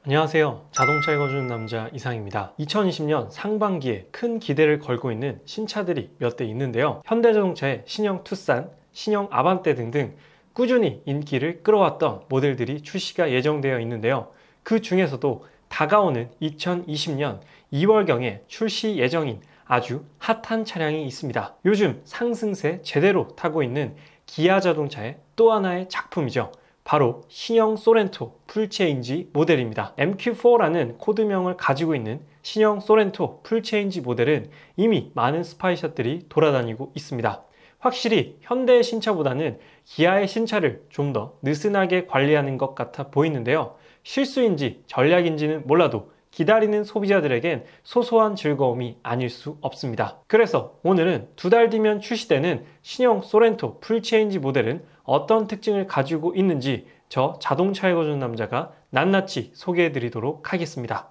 안녕하세요. 자동차 읽어주는 남자 이상입니다. 2020년 상반기에 큰 기대를 걸고 있는 신차들이 몇 대 있는데요. 현대자동차의 신형 투싼, 신형 아반떼 등등 꾸준히 인기를 끌어왔던 모델들이 출시가 예정되어 있는데요. 그 중에서도 다가오는 2020년 2월경에 출시 예정인 아주 핫한 차량이 있습니다. 요즘 상승세 제대로 타고 있는 기아 자동차의 또 하나의 작품이죠. 바로 신형 소렌토 풀체인지 모델입니다. MQ4라는 코드명을 가지고 있는 신형 소렌토 풀체인지 모델은 이미 많은 스파이샷들이 돌아다니고 있습니다. 확실히 현대의 신차보다는 기아의 신차를 좀 더 느슨하게 관리하는 것 같아 보이는데요. 실수인지 전략인지는 몰라도 기다리는 소비자들에겐 소소한 즐거움이 아닐 수 없습니다. 그래서 오늘은 2달 뒤면 출시되는 신형 소렌토 풀체인지 모델은 어떤 특징을 가지고 있는지 저 자동차 읽어주는 남자가 낱낱이 소개해 드리도록 하겠습니다.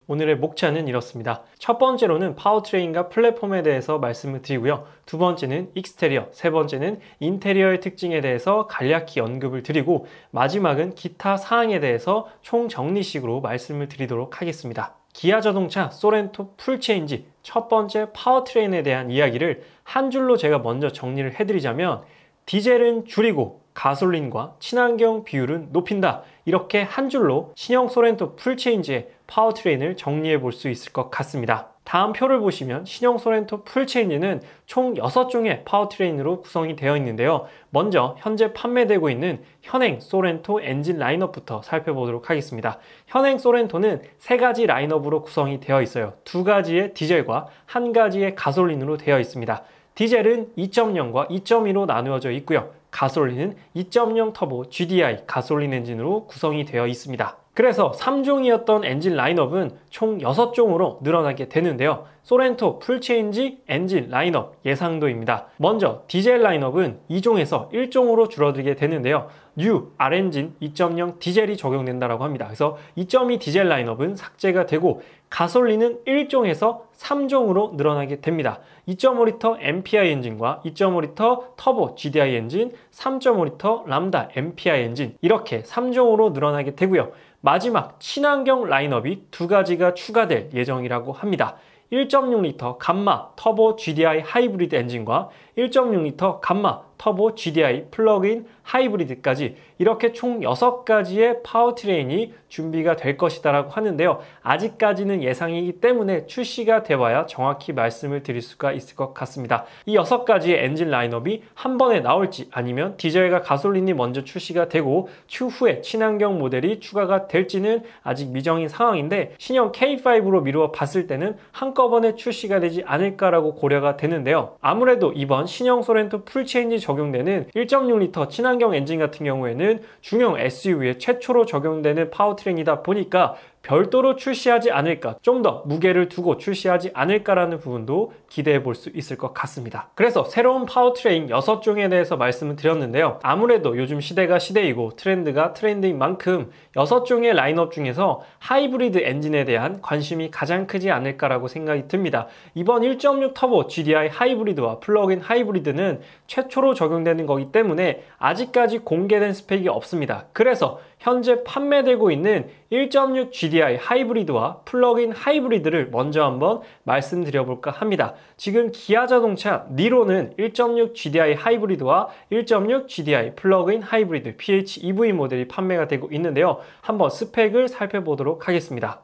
오늘의 목차는 이렇습니다. 첫 번째로는 파워트레인과 플랫폼에 대해서 말씀을 드리고요. 두 번째는 익스테리어, 세 번째는 인테리어의 특징에 대해서 간략히 언급을 드리고 마지막은 기타 사항에 대해서 총정리식으로 말씀을 드리도록 하겠습니다. 기아 자동차 소렌토 풀체인지 첫 번째 파워트레인에 대한 이야기를 한 줄로 제가 먼저 정리를 해드리자면 디젤은 줄이고 가솔린과 친환경 비율은 높인다. 이렇게 한 줄로 신형 소렌토 풀체인지의 파워트레인을 정리해 볼 수 있을 것 같습니다. 다음 표를 보시면 신형 소렌토 풀체인지는 총 6종의 파워트레인으로 구성이 되어 있는데요. 먼저 현재 판매되고 있는 현행 소렌토 엔진 라인업부터 살펴보도록 하겠습니다. 현행 소렌토는 3가지 라인업으로 구성이 되어 있어요. 2가지의 디젤과 1가지의 가솔린으로 되어 있습니다. 디젤은 2.0과 2.2로 나누어져 있고요. 가솔린은 2.0 터보 GDI 가솔린 엔진으로 구성이 되어 있습니다. 그래서 3종이었던 엔진 라인업은 총 6종으로 늘어나게 되는데요. 소렌토 풀체인지 엔진 라인업 예상도입니다. 먼저 디젤 라인업은 2종에서 1종으로 줄어들게 되는데요. 뉴 R엔진 2.0 디젤이 적용된다고 합니다. 그래서 2.2 디젤 라인업은 삭제가 되고 가솔린은 1종에서 3종으로 늘어나게 됩니다. 2.5L MPI 엔진과 2.5L 터보 GDI 엔진, 3.5L 람다 MPI 엔진 이렇게 3종으로 늘어나게 되고요. 마지막 친환경 라인업이 2가지가 추가될 예정이라고 합니다. 1.6L 감마 터보 GDI 하이브리드 엔진과 1.6L 감마 터보 GDI 플러그인 하이브리드까지 이렇게 총 6가지의 파워트레인이 준비가 될 것이다 라고 하는데요. 아직까지는 예상이기 때문에 출시가 되어야 정확히 말씀을 드릴 수가 있을 것 같습니다. 이 6가지의 엔진 라인업이 한 번에 나올지 아니면 디젤과 가솔린이 먼저 출시가 되고 추후에 친환경 모델이 추가가 될지는 아직 미정인 상황인데 신형 K5로 미루어 봤을 때는 한꺼번에 출시가 되지 않을까라고 고려가 되는데요. 아무래도 이번 신형 소렌토 풀체인지 적용되는 1.6L 친환경 엔진 같은 경우에는 중형 SUV에 최초로 적용되는 파워트레인이다 보니까 별도로 출시하지 않을까, 좀 더 무게를 두고 출시하지 않을까라는 부분도 기대해 볼 수 있을 것 같습니다. 그래서 새로운 파워트레인 6종에 대해서 말씀을 드렸는데요. 아무래도 요즘 시대가 시대이고 트렌드가 트렌드인 만큼 6종의 라인업 중에서 하이브리드 엔진에 대한 관심이 가장 크지 않을까라고 생각이 듭니다. 이번 1.6 터보 GDI 하이브리드와 플러그인 하이브리드는 최초로 적용되는 거기 때문에 아직까지 공개된 스펙이 없습니다. 그래서 현재 판매되고 있는 1.6 GDI 하이브리드와 플러그인 하이브리드를 먼저 한번 말씀드려볼까 합니다. 지금 기아 자동차 니로는 1.6 GDI 하이브리드와 1.6 GDI 플러그인 하이브리드 PHEV 모델이 판매가 되고 있는데요. 한번 스펙을 살펴보도록 하겠습니다.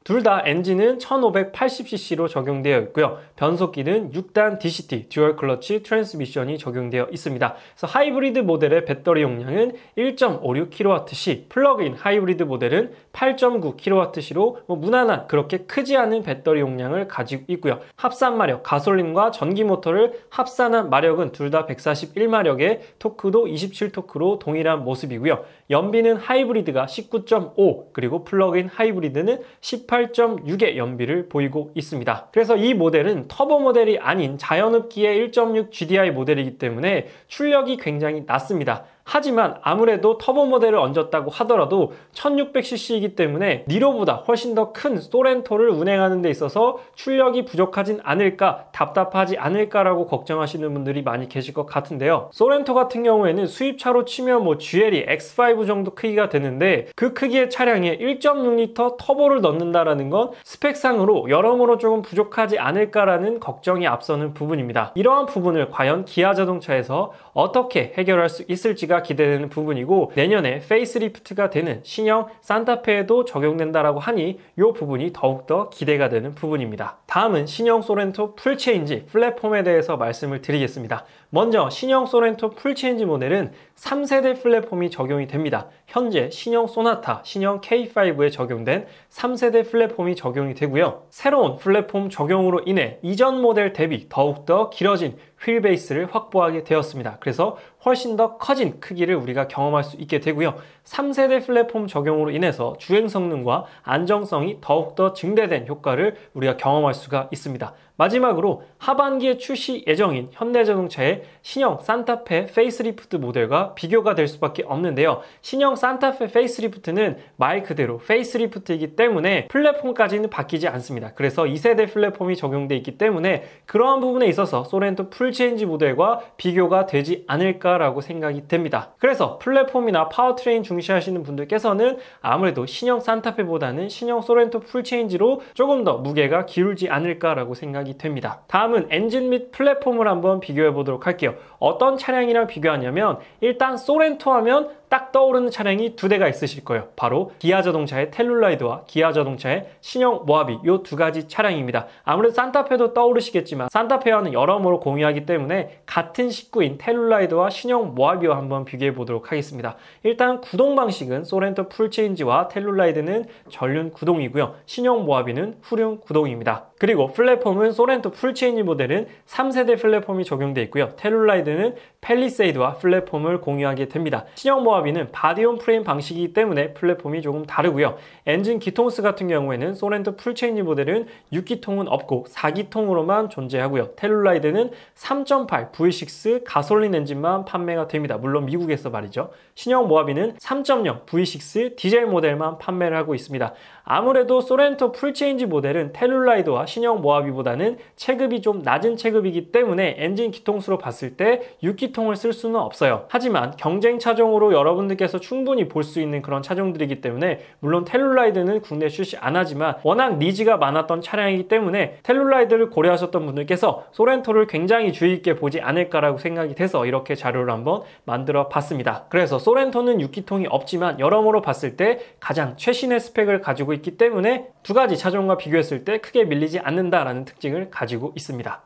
둘 다 엔진은 1580cc로 적용되어 있고요. 변속기는 6단 DCT 듀얼 클러치 트랜스미션이 적용되어 있습니다. 그래서 하이브리드 모델의 배터리 용량은 1.56kWh, 플러그인 하이브리드 모델은 8.9kWh로 무난한 그렇게 크지 않은 배터리 용량을 가지고 있고요. 합산 마력, 가솔린과 전기 모터를 합산한 마력은 둘 다 141마력에 토크도 27토크로 동일한 모습이고요. 연비는 하이브리드가 19.5 그리고 플러그인 하이브리드는 18.6의 연비를 보이고 있습니다. 그래서 이 모델은 터보 모델이 아닌 자연흡기의 1.6 GDI 모델이기 때문에 출력이 굉장히 낮습니다. 하지만 아무래도 터보 모델을 얹었다고 하더라도 1600cc이기 때문에 니로보다 훨씬 더 큰 소렌토를 운행하는 데 있어서 출력이 부족하진 않을까, 답답하지 않을까라고 걱정하시는 분들이 많이 계실 것 같은데요. 소렌토 같은 경우에는 수입차로 치면 GLE X5 정도 크기가 되는데 그 크기의 차량에 1.6L 터보를 넣는다라는 건 스펙상으로 여러모로 조금 부족하지 않을까라는 걱정이 앞서는 부분입니다. 이러한 부분을 과연 기아 자동차에서 어떻게 해결할 수 있을지가 기대되는 부분이고, 내년에 페이스리프트가 되는 신형 산타페에도 적용된다라고 하니 이 부분이 더욱더 기대가 되는 부분입니다. 다음은 신형 소렌토 풀체인지 플랫폼에 대해서 말씀을 드리겠습니다. 먼저 신형 소렌토 풀체인지 모델은 3세대 플랫폼이 적용이 됩니다. 현재 신형 소나타, 신형 K5에 적용된 3세대 플랫폼이 적용이 되고요. 새로운 플랫폼 적용으로 인해 이전 모델 대비 더욱더 길어진 휠 베이스를 확보하게 되었습니다. 그래서 훨씬 더 커진 크기를 우리가 경험할 수 있게 되고요. 3세대 플랫폼 적용으로 인해서 주행 성능과 안정성이 더욱더 증대된 효과를 우리가 경험할 수가 있습니다. 마지막으로 하반기에 출시 예정인 현대자동차의 신형 산타페 페이스리프트 모델과 비교가 될 수밖에 없는데요. 신형 산타페 페이스리프트는 말 그대로 페이스리프트이기 때문에 플랫폼까지는 바뀌지 않습니다. 그래서 2세대 플랫폼이 적용되어 있기 때문에 그러한 부분에 있어서 소렌토 풀체인지 모델과 비교가 되지 않을까라고 생각이 됩니다. 그래서 플랫폼이나 파워트레인 중시하시는 분들께서는 아무래도 신형 산타페보다는 신형 소렌토 풀체인지로 조금 더 무게가 기울지 않을까라고 생각이 됩니다. 다음은 엔진 및 플랫폼을 한번 비교해 보도록 할게요. 어떤 차량이랑 비교하냐면 일단 소렌토 하면 딱 떠오르는 차량이 두 대가 있으실 거예요. 바로 기아 자동차의 텔룰라이드와 기아 자동차의 신형 모하비, 이 두 가지 차량입니다. 아무래도 산타페도 떠오르시겠지만 산타페와는 여러모로 공유하기 때문에 같은 식구인 텔룰라이드와 신형 모하비와 한번 비교해 보도록 하겠습니다. 일단 구동 방식은 소렌토 풀체인지와 텔룰라이드는 전륜 구동이고요. 신형 모하비는 후륜 구동입니다. 그리고 플랫폼은 소렌토 풀체인지 모델은 3세대 플랫폼이 적용되어 있고요. 텔룰라이드는 팰리세이드와 플랫폼을 공유하게 됩니다. 신형 모하비는 바디온 프레임 방식이기 때문에 플랫폼이 조금 다르고요. 엔진 기통수 같은 경우에는 소렌토 풀체인지 모델은 6기통은 없고 4기통으로만 존재하고요. 텔룰라이드는 3.8 V6 가솔린 엔진만 판매가 됩니다. 물론 미국에서 말이죠. 신형 모하비는 3.0 V6 디젤 모델만 판매를 하고 있습니다. 아무래도 소렌토 풀체인지 모델은 텔룰라이드와 신형 모하비보다는 체급이 좀 낮은 체급이기 때문에 엔진 기통수로 봤을 때 6기통을 쓸 수는 없어요. 하지만 경쟁 차종으로 여러분들께서 충분히 볼 수 있는 그런 차종들이기 때문에, 물론 텔룰라이드는 국내 출시 안 하지만 워낙 니즈가 많았던 차량이기 때문에 텔룰라이드를 고려하셨던 분들께서 소렌토를 굉장히 주의 있게 보지 않을까라고 생각이 돼서 이렇게 자료를 한번 만들어 봤습니다. 그래서 소렌토는 6기통이 없지만 여러모로 봤을 때 가장 최신의 스펙을 가지고 있기 때문에 두 가지 차종과 비교했을 때 크게 밀리지 않는다라는 특징을 가지고 있습니다.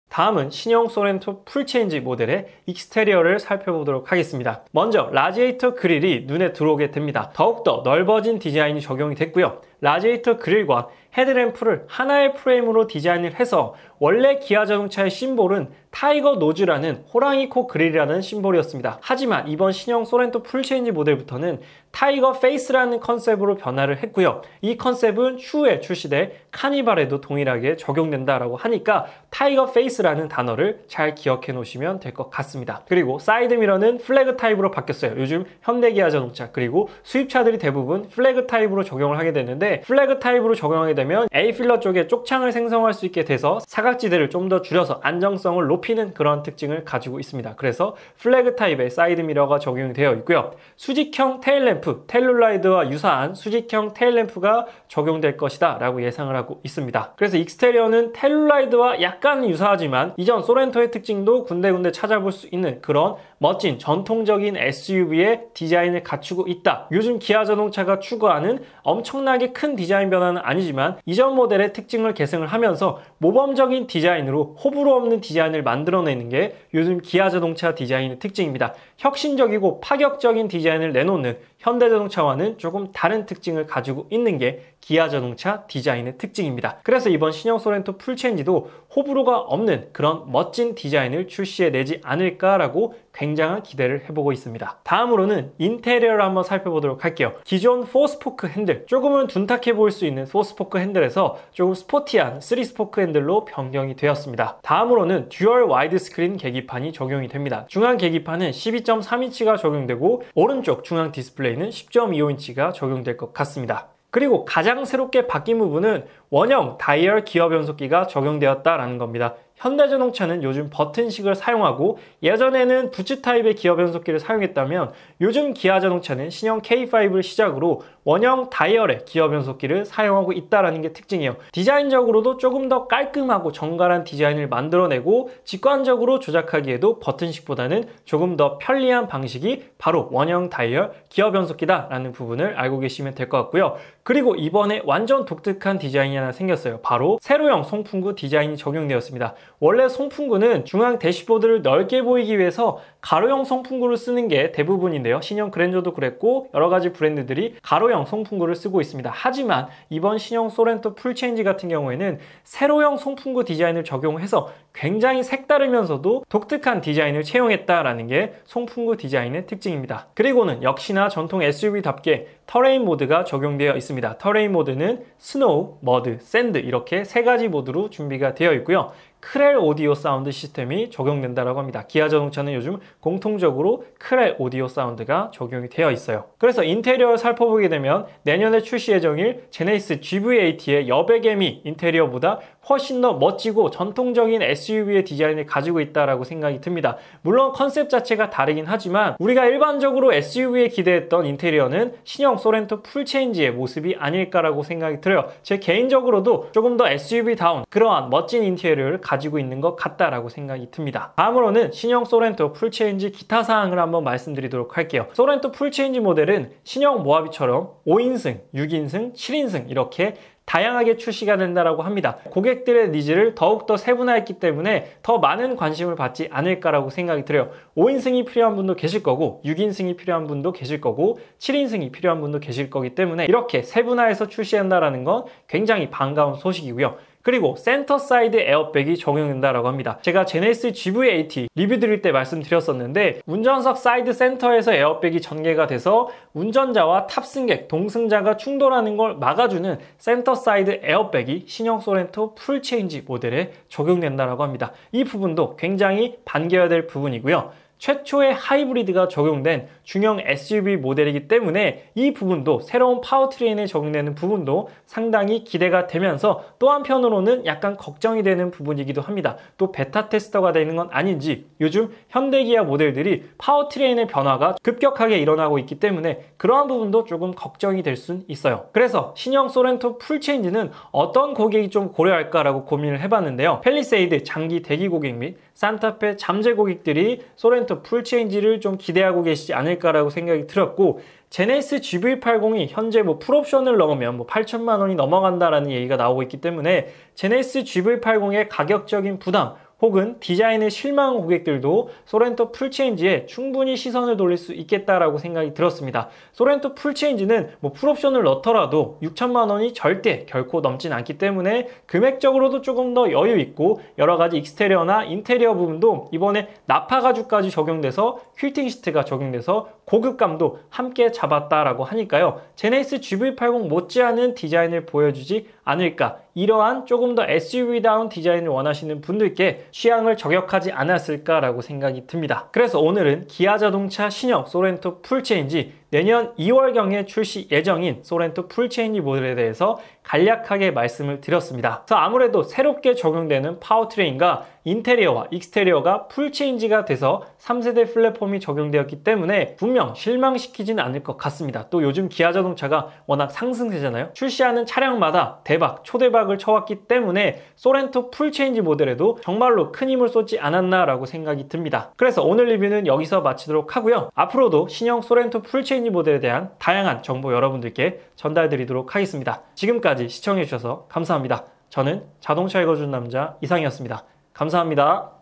다음은 신형 소렌토 풀체인지 모델의 익스테리어를 살펴보도록 하겠습니다. 먼저 라지에이터 그릴이 눈에 들어오게 됩니다. 더욱더 넓어진 디자인이 적용이 됐고요. 라지에이터 그릴과 헤드램프를 하나의 프레임으로 디자인을 해서 원래 기아 자동차의 심볼은 타이거 노즈라는 호랑이 코 그릴이라는 심볼이었습니다. 하지만 이번 신형 소렌토 풀체인지 모델부터는 타이거 페이스라는 컨셉으로 변화를 했고요. 이 컨셉은 추후에 출시될 카니발에도 동일하게 적용된다라고 하니까 타이거 페이스라는 단어를 잘 기억해 놓으시면 될 것 같습니다. 그리고 사이드 미러는 플래그 타입으로 바뀌었어요. 요즘 현대 기아 자동차 그리고 수입차들이 대부분 플래그 타입으로 적용을 하게 되는데, 플래그 타입으로 적용하게 되면 A필러 쪽에 쪽창을 생성할 수 있게 돼서 사각지대를 좀 더 줄여서 안정성을 높이는 그런 특징을 가지고 있습니다. 그래서 플래그 타입의 사이드 미러가 적용이 되어 있고요. 수직형 테일램프, 텔룰라이드와 유사한 수직형 테일램프가 적용될 것이다 라고 예상을 하고 있습니다. 그래서 익스테리어는 텔룰라이드와 약간 유사하지만 이전 소렌토의 특징도 군데군데 찾아볼 수 있는 그런 멋진 전통적인 SUV의 디자인을 갖추고 있다. 요즘 기아 자동차가 추구하는 엄청나게 큰 디자인 변화는 아니지만 이전 모델의 특징을 계승을 하면서 모범적인 디자인으로 호불호 없는 디자인을 만들어내는 게 요즘 기아 자동차 디자인의 특징입니다. 혁신적이고 파격적인 디자인을 내놓는 현대자동차와는 조금 다른 특징을 가지고 있는 게 기아 자동차 디자인의 특징입니다. 그래서 이번 신형 소렌토 풀체인지도 호불호가 없는 그런 멋진 디자인을 출시해내지 않을까라고 굉장한 기대를 해보고 있습니다. 다음으로는 인테리어를 한번 살펴보도록 할게요. 기존 4스포크 핸들, 조금은 둔탁해 보일 수 있는 4스포크 핸들에서 조금 스포티한 3스포크 핸들로 변경이 되었습니다. 다음으로는 듀얼 와이드 스크린 계기판이 적용이 됩니다. 중앙 계기판은 12.3인치가 적용되고 오른쪽 중앙 디스플레이는 10.25인치가 적용될 것 같습니다. 그리고 가장 새롭게 바뀐 부분은 원형 다이얼 기어 변속기가 적용되었다라는 겁니다. 현대자동차는 요즘 버튼식을 사용하고 예전에는 부츠 타입의 기어 변속기를 사용했다면 요즘 기아 자동차는 신형 K5를 시작으로 원형 다이얼의 기어 변속기를 사용하고 있다는 게 특징이에요. 디자인적으로도 조금 더 깔끔하고 정갈한 디자인을 만들어내고 직관적으로 조작하기에도 버튼식보다는 조금 더 편리한 방식이 바로 원형 다이얼 기어 변속기다라는 부분을 알고 계시면 될 것 같고요. 그리고 이번에 완전 독특한 디자인이 하나 생겼어요. 바로 세로형 송풍구 디자인이 적용되었습니다. 원래 송풍구는 중앙 대시보드를 넓게 보이기 위해서 가로형 송풍구를 쓰는 게 대부분인데요. 신형 그랜저도 그랬고 여러 가지 브랜드들이 가로형 송풍구를 쓰고 있습니다. 하지만 이번 신형 소렌토 풀체인지 같은 경우에는 세로형 송풍구 디자인을 적용해서 굉장히 색다르면서도 독특한 디자인을 채용했다라는 게 송풍구 디자인의 특징입니다. 그리고는 역시나 전통 SUV답게 터레인 모드가 적용되어 있습니다. 터레인 모드는 스노우, 머드, 샌드 이렇게 세 가지 모드로 준비가 되어 있고요. 크렐 오디오 사운드 시스템이 적용된다고 합니다. 기아 자동차는 요즘 공통적으로 크렐 오디오 사운드가 적용이 되어 있어요. 그래서 인테리어를 살펴보게 되면 내년에 출시 예정일 제네시스 GV80의 여백ME 인테리어보다 훨씬 더 멋지고 전통적인 SUV의 디자인을 가지고 있다고 생각이 듭니다. 물론 컨셉 자체가 다르긴 하지만 우리가 일반적으로 SUV에 기대했던 인테리어는 신형 소렌토 풀체인지의 모습이 아닐까라고 생각이 들어요. 제 개인적으로도 조금 더 SUV다운 그러한 멋진 인테리어를 가지고 있는 것 같다라고 생각이 듭니다. 다음으로는 신형 소렌토 풀체인지 기타 사항을 한번 말씀드리도록 할게요. 소렌토 풀체인지 모델은 신형 모하비처럼 5인승, 6인승, 7인승 이렇게 다양하게 출시가 된다고 합니다. 고객들의 니즈를 더욱더 세분화했기 때문에 더 많은 관심을 받지 않을까라고 생각이 들어요. 5인승이 필요한 분도 계실 거고 6인승이 필요한 분도 계실 거고 7인승이 필요한 분도 계실 거기 때문에 이렇게 세분화해서 출시한다는 건 굉장히 반가운 소식이고요. 그리고 센터 사이드 에어백이 적용된다고 합니다. 제가 제네시스 GV80 리뷰 드릴 때 말씀드렸었는데 운전석 사이드 센터에서 에어백이 전개가 돼서 운전자와 탑승객, 동승자가 충돌하는 걸 막아주는 센터 사이드 에어백이 신형 소렌토 풀체인지 모델에 적용된다고 합니다. 이 부분도 굉장히 반겨야 될 부분이고요. 최초의 하이브리드가 적용된 중형 SUV 모델이기 때문에 이 부분도 새로운 파워트레인에 적용되는 부분도 상당히 기대가 되면서 또 한편으로는 약간 걱정이 되는 부분이기도 합니다. 또 베타 테스터가 되는 건 아닌지 요즘 현대기아 모델들이 파워트레인의 변화가 급격하게 일어나고 있기 때문에 그러한 부분도 조금 걱정이 될 수 있어요. 그래서 신형 소렌토 풀체인지는 어떤 고객이 좀 고려할까라고 고민을 해봤는데요. 팰리세이드 장기 대기 고객 및 산타페 잠재 고객들이 소렌토 풀체인지를 좀 기대하고 계시지 않을까라고 생각이 들었고 제네시스 GV80이 현재 풀옵션을 넣으면 8천만 원이 넘어간다라는 얘기가 나오고 있기 때문에 제네시스 GV80의 가격적인 부담 혹은 디자인에 실망한 고객들도 소렌토 풀체인지에 충분히 시선을 돌릴 수 있겠다라고 생각이 들었습니다. 소렌토 풀체인지는 풀옵션을 넣더라도 6천만 원이 절대 결코 넘진 않기 때문에 금액적으로도 조금 더 여유 있고 여러 가지 익스테리어나 인테리어 부분도 이번에 나파 가죽까지 적용돼서 퀼팅 시트가 적용돼서 고급감도 함께 잡았다라고 하니까요. 제네시스 GV80 못지않은 디자인을 보여주지 않을까. 이러한 조금 더 SUV다운 디자인을 원하시는 분들께 취향을 저격하지 않았을까라고 생각이 듭니다. 그래서 오늘은 기아 자동차 신형 소렌토 풀체인지 내년 2월경에 출시 예정인 소렌토 풀체인지 모델에 대해서 간략하게 말씀을 드렸습니다. 그래서 아무래도 새롭게 적용되는 파워트레인과 인테리어와 익스테리어가 풀체인지가 돼서 3세대 플랫폼이 적용되었기 때문에 분명 실망시키진 않을 것 같습니다. 또 요즘 기아 자동차가 워낙 상승세잖아요. 출시하는 차량마다 대박, 초대박을 쳐왔기 때문에 소렌토 풀체인지 모델에도 정말로 큰 힘을 쏟지 않았나라고 생각이 듭니다. 그래서 오늘 리뷰는 여기서 마치도록 하고요. 앞으로도 신형 소렌토 풀체인지 모델에 대한 다양한 정보 여러분들께 전달드리도록 하겠습니다. 지금까지 시청해주셔서 감사합니다. 저는 자동차 읽어주는 남자 이상이었습니다. 감사합니다.